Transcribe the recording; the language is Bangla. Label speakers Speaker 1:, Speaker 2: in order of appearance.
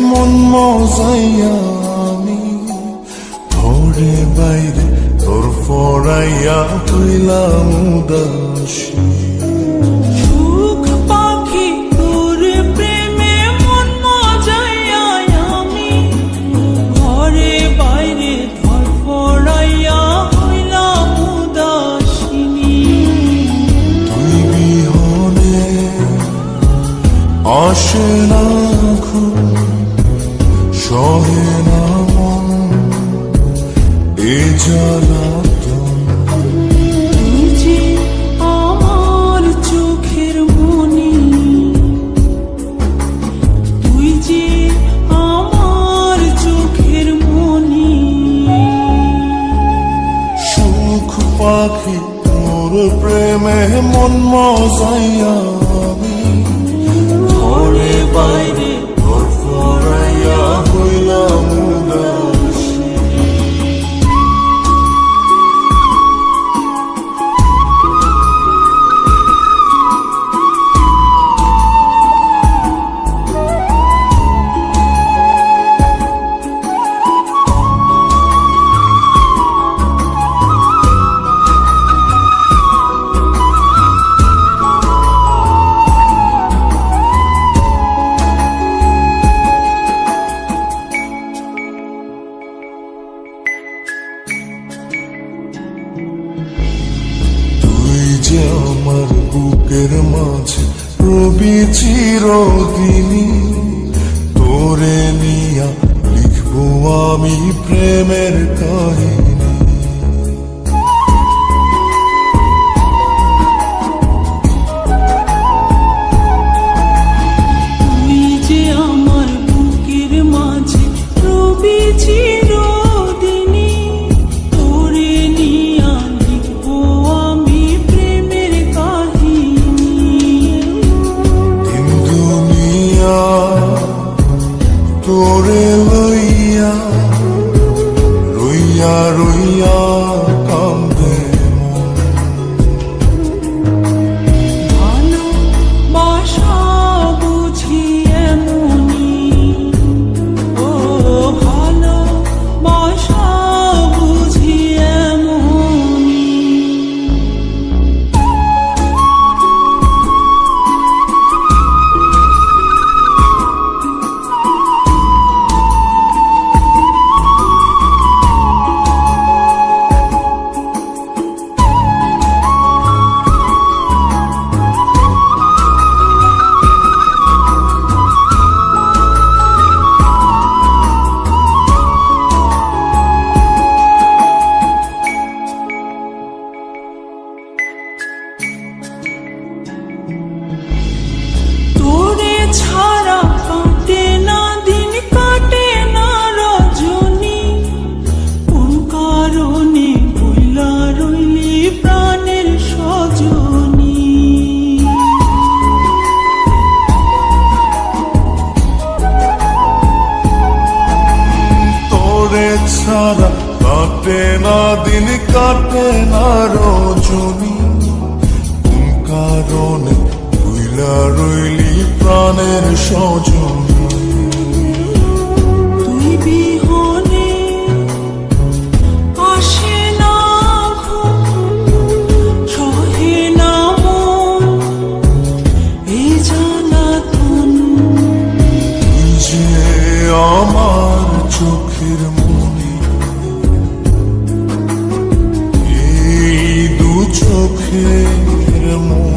Speaker 1: মন মজাইয়া আমি ঘরে বাইরে তোর ফরাইয়া হইলাম উদাসী।
Speaker 2: সুখ পাখি তোর প্রেমে মন মজাইয়া আমি ঘরে বাইরে ধর ফরাইয়া হইলাম উদাসিনী।
Speaker 1: তুই বিহনে আসে না ঘুম, সহে না মন এ জ্বালাতন।
Speaker 2: তুই যে আমার চোখের মনি, তুই যে আমার চোখের মনি।
Speaker 1: সুখ পাখি তোর প্রেমে মন মজাইয়া আমি ঘরে বাইরে তোর ফরাইয়া হইলাম উদাসী। আমার বুকের মাঝে রবি চিরদিনী, তোরে নিয়া লিখবো আমি প্রেমের কাহিনী।
Speaker 2: তুই যে আমার বুকের মাঝে রবি চিরদিনী, তোরে নিয়া লিখবো আমি প্রেমের কাহিনী।
Speaker 1: দিন দুনিয়া তোরে লইয়া রইয়া রইয়া কান্দে মন।
Speaker 2: ভালোবাসা বুঝি এমনি, ও ভালোবাসা বুঝি এমনি। তোরে ছাড়া কাটে না দিন, কাটে না রজনী, কোন কারণে ভুলা রইলি প্রাণের সজনী।
Speaker 1: তোরে ছাড়া কাটে না দিন, কাটে না রজনী, কোন কারণে ভুইলা রইলি প্রাণের সজনী।
Speaker 2: তুই বিহনে আসে না ঘুম, সহে না মন এ জ্বালাতন।
Speaker 1: তুই যে আমার চোখের মনি, এই দু চোখের মনি।